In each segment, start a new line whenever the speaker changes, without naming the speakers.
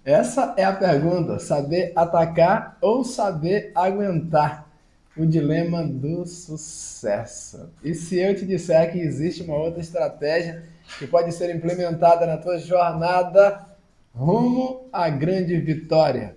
Essa é a pergunta: saber atacar ou saber aguentar? O dilema do sucesso. E se eu te disser que existe uma outra estratégia que pode ser implementada na tua jornada rumo à grande vitória?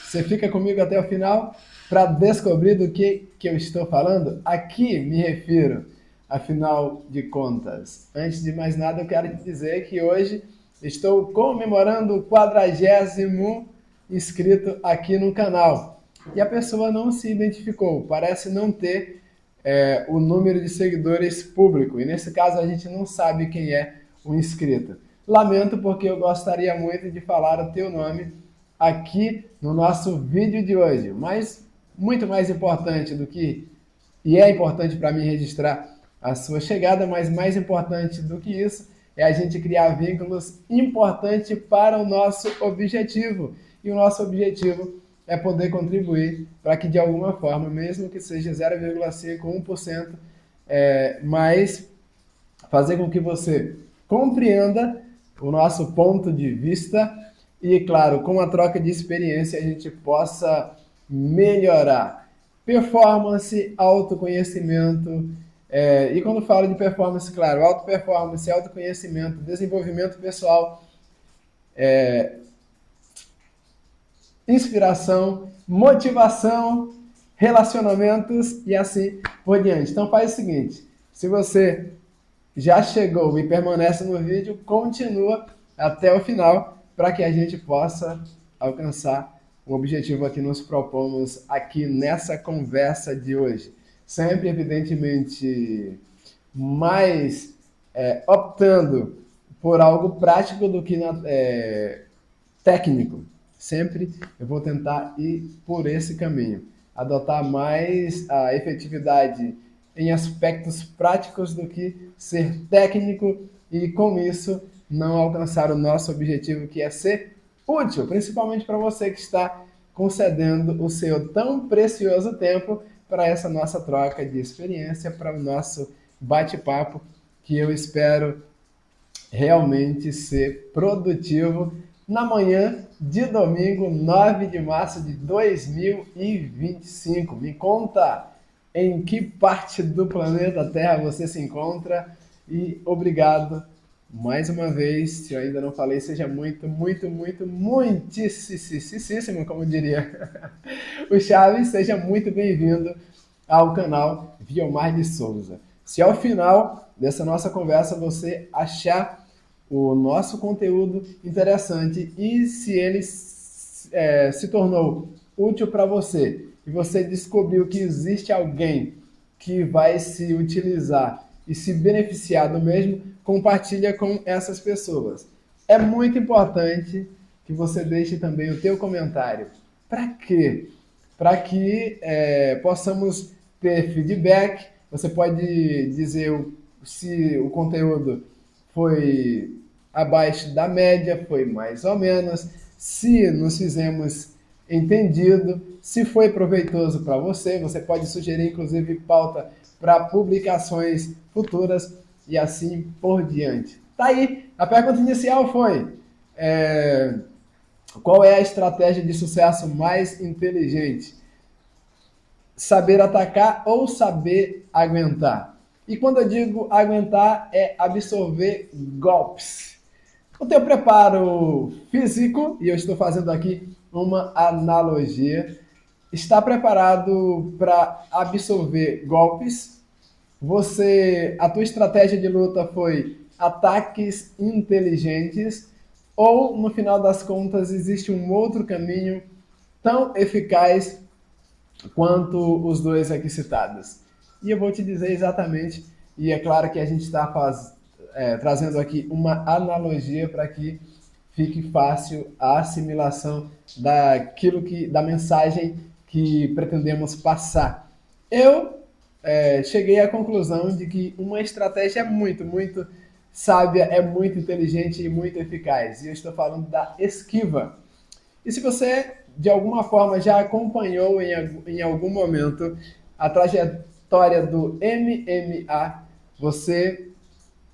Você fica comigo até o final para descobrir do que eu estou falando? Aqui me refiro, afinal de contas. Antes de mais nada, eu quero te dizer que hoje estou comemorando o 40º inscrito aqui no canal. E a pessoa não se identificou, parece não ter o número de seguidores público. E nesse caso a gente não sabe quem é o inscrito. Lamento, porque eu gostaria muito de falar o teu nome aqui no nosso vídeo de hoje. Mas muito mais importante do que, e é importante para mim registrar a sua chegada, mas mais importante do que isso é a gente criar vínculos importantes para o nosso objetivo. E o nosso objetivo é poder contribuir para que de alguma forma, mesmo que seja 0,5%, 1%, mas fazer com que você compreenda o nosso ponto de vista e, claro, com a troca de experiência a gente possa melhorar. Performance, autoconhecimento, e quando falo de performance, claro, auto-performance, autoconhecimento, desenvolvimento pessoal, inspiração, motivação, relacionamentos e assim por diante. Então faz o seguinte, se você já chegou e permanece no vídeo, continua até o final para que a gente possa alcançar o objetivo que nos propomos aqui nessa conversa de hoje. Sempre, evidentemente, mais optando por algo prático do que técnico. Sempre eu vou tentar ir por esse caminho, adotar mais a efetividade em aspectos práticos do que ser técnico e, com isso, não alcançar o nosso objetivo, que é ser útil, principalmente para você que está concedendo o seu tão precioso tempo para essa nossa troca de experiência, para o nosso bate-papo, que eu espero realmente ser produtivo na manhã de domingo, 9 de março de 2025. Me conta em que parte do planeta Terra você se encontra e obrigado mais uma vez. Se eu ainda não falei, seja muitíssimo, como diria o Chaves, seja muito bem-vindo ao canal Viomar de Souza. Se ao final dessa nossa conversa você achar o nosso conteúdo interessante e se ele se tornou útil para você e você descobriu que existe alguém que vai se utilizar e se beneficiar do mesmo, compartilha com essas pessoas. É muito importante que você deixe também o teu comentário. Para quê? Para que possamos ter feedback. Você pode dizer se o conteúdo foi abaixo da média, foi mais ou menos, se nos fizemos entendido, se foi proveitoso para você. Você pode sugerir, inclusive, pauta para publicações futuras e assim por diante. Tá aí, a pergunta inicial foi: qual é a estratégia de sucesso mais inteligente? Saber atacar ou saber aguentar? E quando eu digo aguentar, é absorver golpes. O teu preparo físico, e eu estou fazendo aqui uma analogia, está preparado para absorver golpes? A tua estratégia de luta foi ataques inteligentes? Ou, no final das contas, existe um outro caminho tão eficaz quanto os dois aqui citados? E eu vou te dizer exatamente, e é claro que a gente está trazendo aqui uma analogia para que fique fácil a assimilação da mensagem que pretendemos passar. Eu cheguei à conclusão de que uma estratégia é muito sábia, é muito inteligente e muito eficaz. E eu estou falando da esquiva. E se você, de alguma forma, já acompanhou em algum momento a trajetória do MMA, você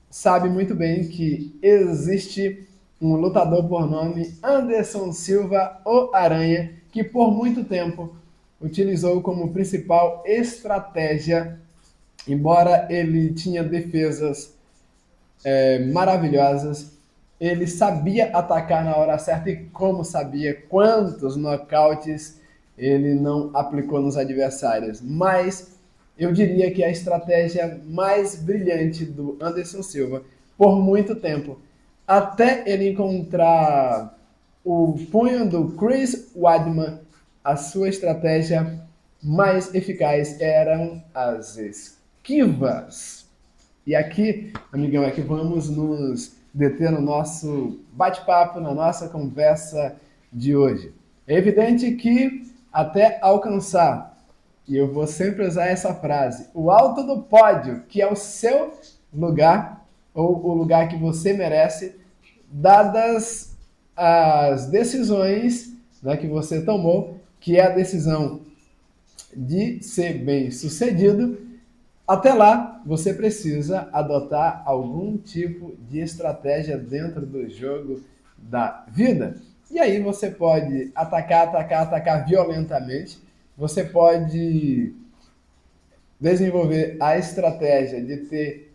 sabe muito bem que existe um lutador por nome Anderson Silva, o Aranha, que por muito tempo utilizou como principal estratégia, embora ele tinha defesas maravilhosas, ele sabia atacar na hora certa e como sabia quantos nocautes ele não aplicou nos adversários. Mas eu diria que a estratégia mais brilhante do Anderson Silva, por muito tempo, até ele encontrar o punho do Chris Weidman, a sua estratégia mais eficaz eram as esquivas. E aqui, amigão, é que vamos nos deter no nosso bate-papo, na nossa conversa de hoje. É evidente que até alcançar, e eu vou sempre usar essa frase, o alto do pódio, que é o seu lugar, ou o lugar que você merece, dadas as decisões, né, que você tomou, que é a decisão de ser bem-sucedido. Até lá, você precisa adotar algum tipo de estratégia dentro do jogo da vida. E aí você pode atacar violentamente. Você pode desenvolver a estratégia de ter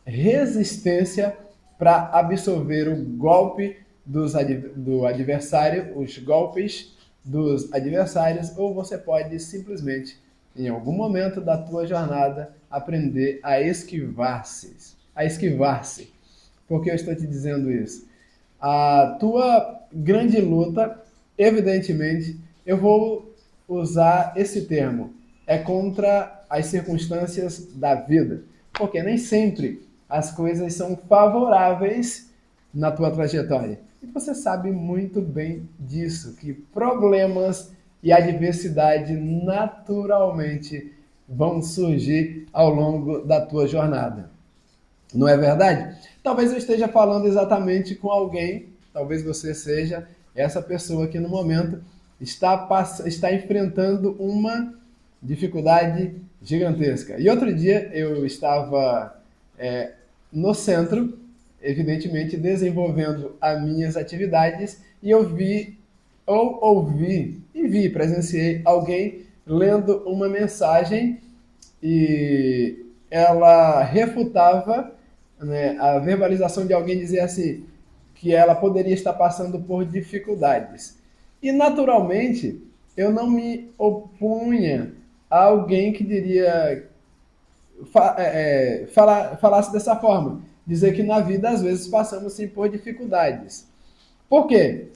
resistência para absorver o golpe do adversário, os golpes dos adversários, ou você pode simplesmente, em algum momento da tua jornada, aprender a esquivar-se. A esquivar-se. Por que eu estou te dizendo isso? A tua grande luta, evidentemente, eu vou usar esse termo, é contra as circunstâncias da vida. Porque nem sempre as coisas são favoráveis na tua trajetória. E você sabe muito bem disso, que problemas e adversidade naturalmente vão surgir ao longo da tua jornada. Não é verdade? Talvez eu esteja falando exatamente com alguém, talvez você seja essa pessoa que no momento está enfrentando uma dificuldade gigantesca. E outro dia eu estava no centro, evidentemente desenvolvendo as minhas atividades, e eu presenciei alguém lendo uma mensagem e ela refutava, né, a verbalização de alguém, dizer assim, que ela poderia estar passando por dificuldades. E naturalmente eu não me opunha a alguém que diria falasse dessa forma, dizer que na vida às vezes passamos sim por dificuldades. Por quê?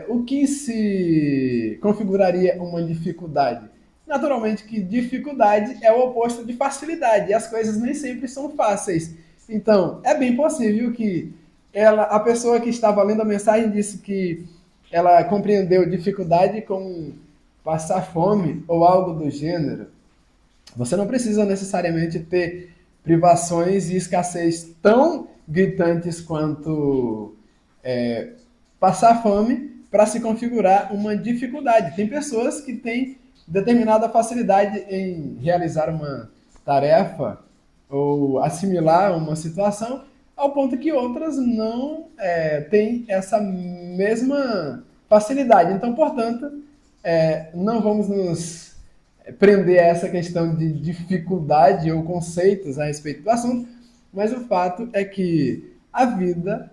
O que se configuraria uma dificuldade? Naturalmente que dificuldade é o oposto de facilidade, e as coisas nem sempre são fáceis. Então, é bem possível que a pessoa que estava lendo a mensagem disse que ela compreendeu dificuldade com passar fome ou algo do gênero. Você não precisa necessariamente ter privações e escassez tão gritantes quanto passar fome para se configurar uma dificuldade. Tem pessoas que têm determinada facilidade em realizar uma tarefa ou assimilar uma situação, ao ponto que outras não têm essa mesma facilidade. Então, portanto, não vamos nos prender a essa questão de dificuldade ou conceitos a respeito do assunto, mas o fato é que a vida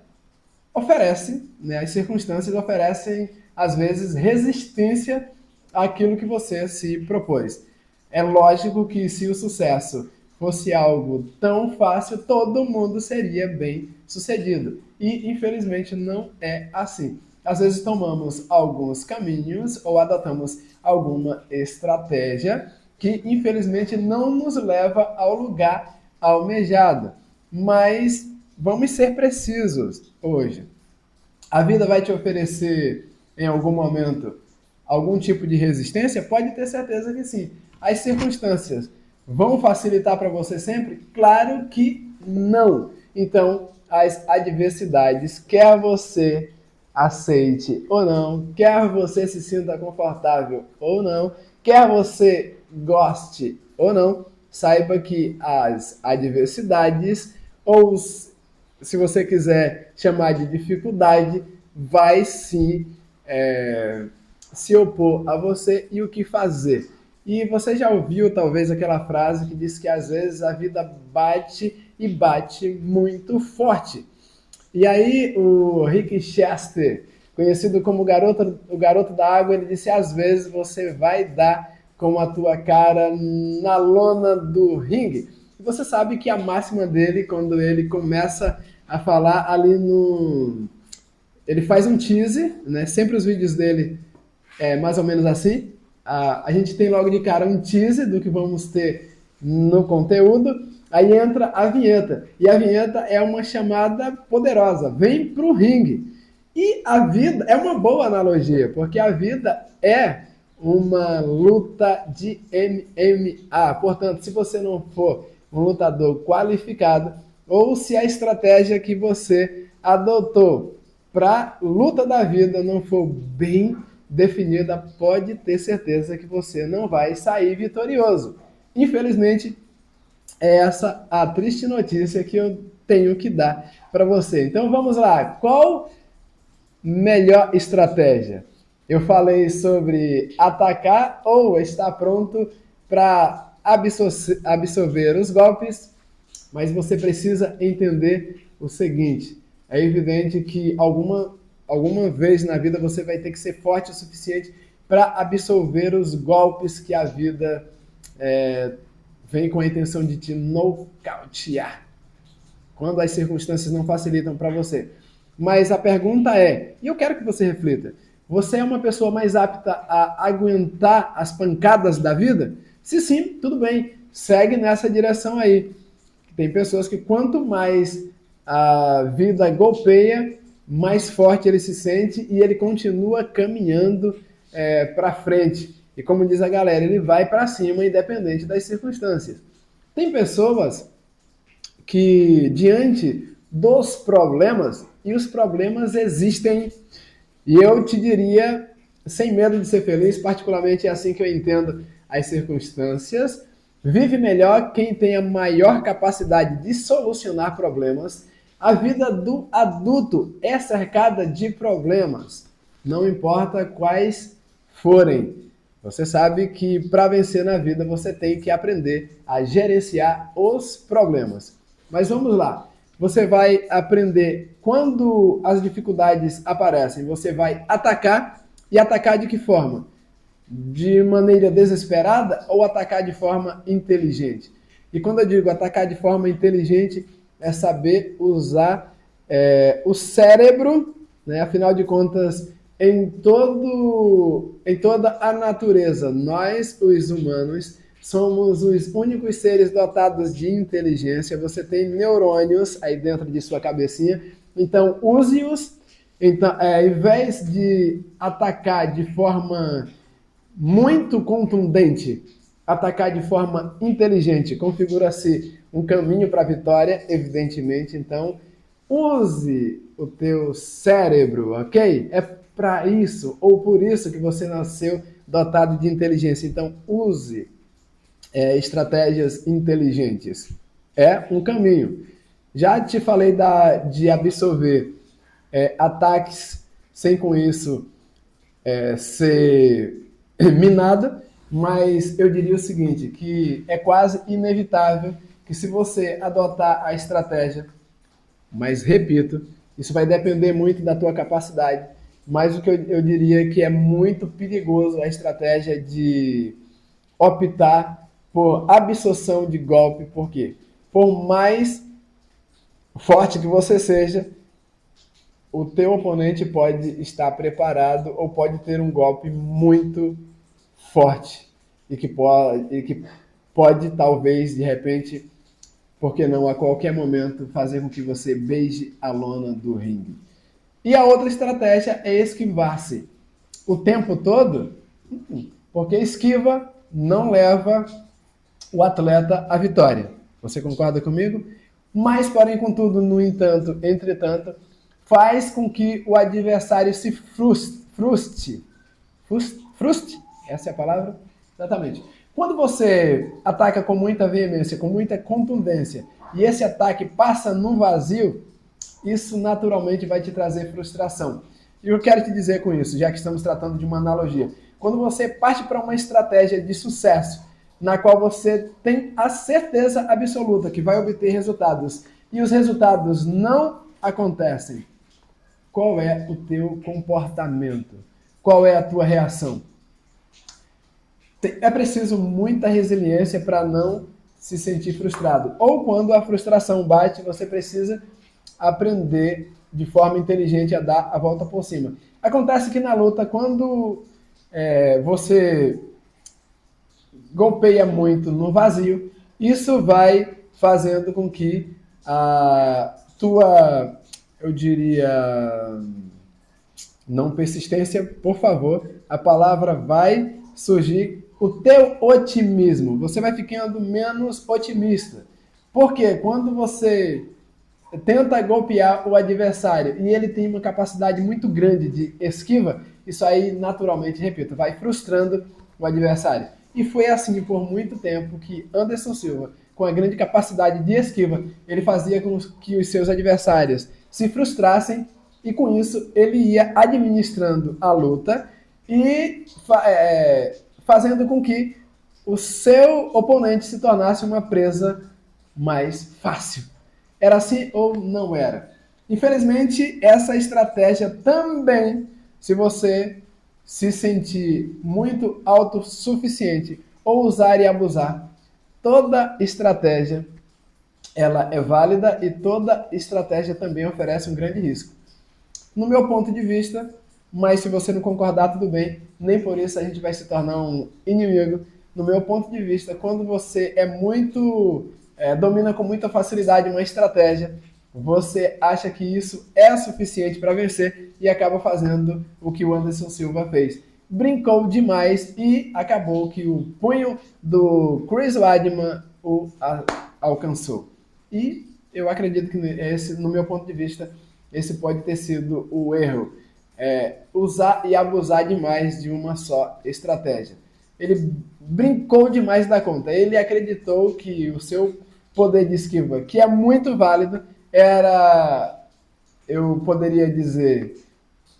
oferece, né, as circunstâncias oferecem, às vezes, resistência àquilo que você se propôs. É lógico que se o sucesso fosse algo tão fácil, todo mundo seria bem sucedido. E, infelizmente, não é assim. Às vezes tomamos alguns caminhos ou adotamos alguma estratégia que, infelizmente, não nos leva ao lugar almejado. Mas vamos ser precisos hoje. A vida vai te oferecer, em algum momento, algum tipo de resistência? Pode ter certeza que sim. As circunstâncias vão facilitar para você sempre? Claro que não. Então, as adversidades, quer você aceite ou não, quer você se sinta confortável ou não, quer você goste ou não, saiba que as adversidades ou se você quiser chamar de dificuldade, vai sim se opor a você e o que fazer. E você já ouviu talvez aquela frase que diz que às vezes a vida bate e bate muito forte. E aí o Rick Chester, conhecido como o garoto da água, ele disse: às vezes você vai dar com a tua cara na lona do ringue. E você sabe que a máxima dele, quando ele começa a falar ali no... Ele faz um tease, né? Sempre os vídeos dele é mais ou menos assim. A gente tem logo de cara um tease do que vamos ter no conteúdo. Aí entra a vinheta. E a vinheta é uma chamada poderosa. Vem pro ringue. E a vida é uma boa analogia, porque a vida é uma luta de MMA. Portanto, se você não for um lutador qualificado, ou se a estratégia que você adotou para luta da vida não for bem definida, pode ter certeza que você não vai sair vitorioso. Infelizmente, é essa a triste notícia que eu tenho que dar para você. Então vamos lá. Qual melhor estratégia? Eu falei sobre atacar ou estar pronto para absorver os golpes, mas você precisa entender o seguinte: é evidente que alguma vez na vida você vai ter que ser forte o suficiente para absorver os golpes que a vida vem com a intenção de te nocautear, quando as circunstâncias não facilitam para você. Mas a pergunta é, e eu quero que você reflita, você é uma pessoa mais apta a aguentar as pancadas da vida? Se sim, tudo bem, segue nessa direção aí. Tem pessoas que quanto mais a vida golpeia, mais forte ele se sente e ele continua caminhando para frente. E como diz a galera, ele vai para cima independente das circunstâncias. Tem pessoas que, diante dos problemas, e os problemas existem, e eu te diria, sem medo de ser feliz, particularmente é assim que eu entendo as circunstâncias, vive melhor quem tem a maior capacidade de solucionar problemas. A vida do adulto é cercada de problemas, não importa quais forem. Você sabe que para vencer na vida você tem que aprender a gerenciar os problemas. Mas vamos lá. Você vai aprender quando as dificuldades aparecem, você vai atacar, e atacar de que forma? De maneira desesperada ou atacar de forma inteligente? E quando eu digo atacar de forma inteligente, é saber usar o cérebro, né? Afinal de contas, em toda a natureza, nós, os humanos, somos os únicos seres dotados de inteligência. Você tem neurônios aí dentro de sua cabecinha, então use-os. Então, ao invés de atacar de forma muito contundente, atacar de forma inteligente, configura-se um caminho para a vitória, evidentemente. Então, use o teu cérebro, ok? É para isso, ou por isso que você nasceu dotado de inteligência. Então, use estratégias inteligentes. É um caminho. Já te falei de absorver ataques sem com isso ser minado, mas eu diria o seguinte, que é quase inevitável que se você adotar a estratégia, mas repito, isso vai depender muito da tua capacidade, mas o que eu diria que é muito perigoso a estratégia de optar por absorção de golpe, por quê? Por mais forte que você seja, o teu oponente pode estar preparado ou pode ter um golpe muito forte e que pode talvez, de repente, por que não, a qualquer momento, fazer com que você beije a lona do ringue. E a outra estratégia é esquivar-se o tempo todo, porque esquiva não leva o atleta à vitória. Você concorda comigo? Mas, porém, contudo, no entanto, entretanto, faz com que o adversário se frustre. Frustre? Essa é a palavra? Exatamente. Quando você ataca com muita veemência, com muita contundência, e esse ataque passa no vazio, isso naturalmente vai te trazer frustração. E eu quero te dizer com isso, já que estamos tratando de uma analogia. Quando você parte para uma estratégia de sucesso, na qual você tem a certeza absoluta que vai obter resultados, e os resultados não acontecem, qual é o teu comportamento? Qual é a tua reação? É preciso muita resiliência para não se sentir frustrado. Ou quando a frustração bate, você precisa aprender de forma inteligente a dar a volta por cima. Acontece que na luta, quando você golpeia muito no vazio, isso vai fazendo com que a tua, eu diria, não persistência, por favor, a palavra vai surgir o teu otimismo. Você vai ficando menos otimista. Porque quando você tenta golpear o adversário e ele tem uma capacidade muito grande de esquiva, isso aí naturalmente, repito, vai frustrando o adversário. E foi assim por muito tempo que Anderson Silva, com a grande capacidade de esquiva, ele fazia com que os seus adversários se frustrassem e com isso ele ia administrando a luta e fazendo com que o seu oponente se tornasse uma presa mais fácil. Era assim ou não era? Infelizmente, essa estratégia também, se você se sentir muito autossuficiente ou usar e abusar, toda estratégia ela é válida e toda estratégia também oferece um grande risco. No meu ponto de vista, mas se você não concordar, tudo bem, nem por isso a gente vai se tornar um inimigo. No meu ponto de vista, quando você domina com muita facilidade uma estratégia, você acha que isso é suficiente para vencer e acaba fazendo o que o Anderson Silva fez. Brincou demais e acabou que o punho do Chris Weidman o alcançou. E eu acredito que esse, no meu ponto de vista, esse pode ter sido o erro. Usar e abusar demais de uma só estratégia. Ele brincou demais da conta. Ele acreditou que o seu poder de esquiva, que é muito válido, era, eu poderia dizer,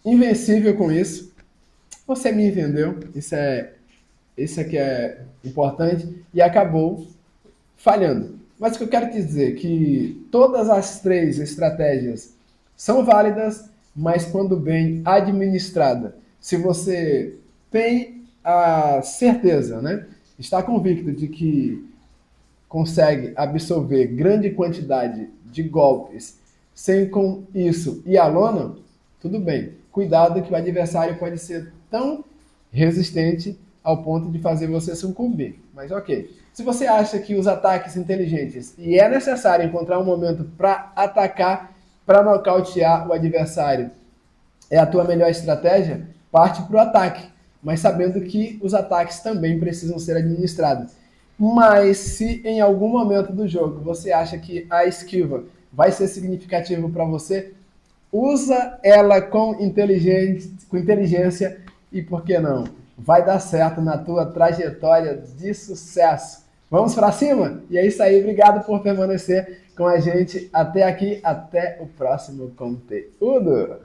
invencível com isso. Você me entendeu? Isso aqui é importante e acabou falhando. Mas o que eu quero te dizer é que todas as três estratégias são válidas, mas quando bem administrada. Se você tem a certeza, né, está convicto de que consegue absorver grande quantidade de golpes sem com isso ir à lona, tudo bem. Cuidado que o adversário pode ser tão resistente ao ponto de fazer você sucumbir. Mas ok. Se você acha que os ataques inteligentes e é necessário encontrar um momento para atacar, para nocautear o adversário, é a tua melhor estratégia, parte para o ataque, mas sabendo que os ataques também precisam ser administrados. Mas se em algum momento do jogo você acha que a esquiva vai ser significativo para você, usa ela com inteligência e, por que não, vai dar certo na tua trajetória de sucesso. Vamos para cima? E é isso aí, obrigado por permanecer com a gente até aqui, até o próximo conteúdo.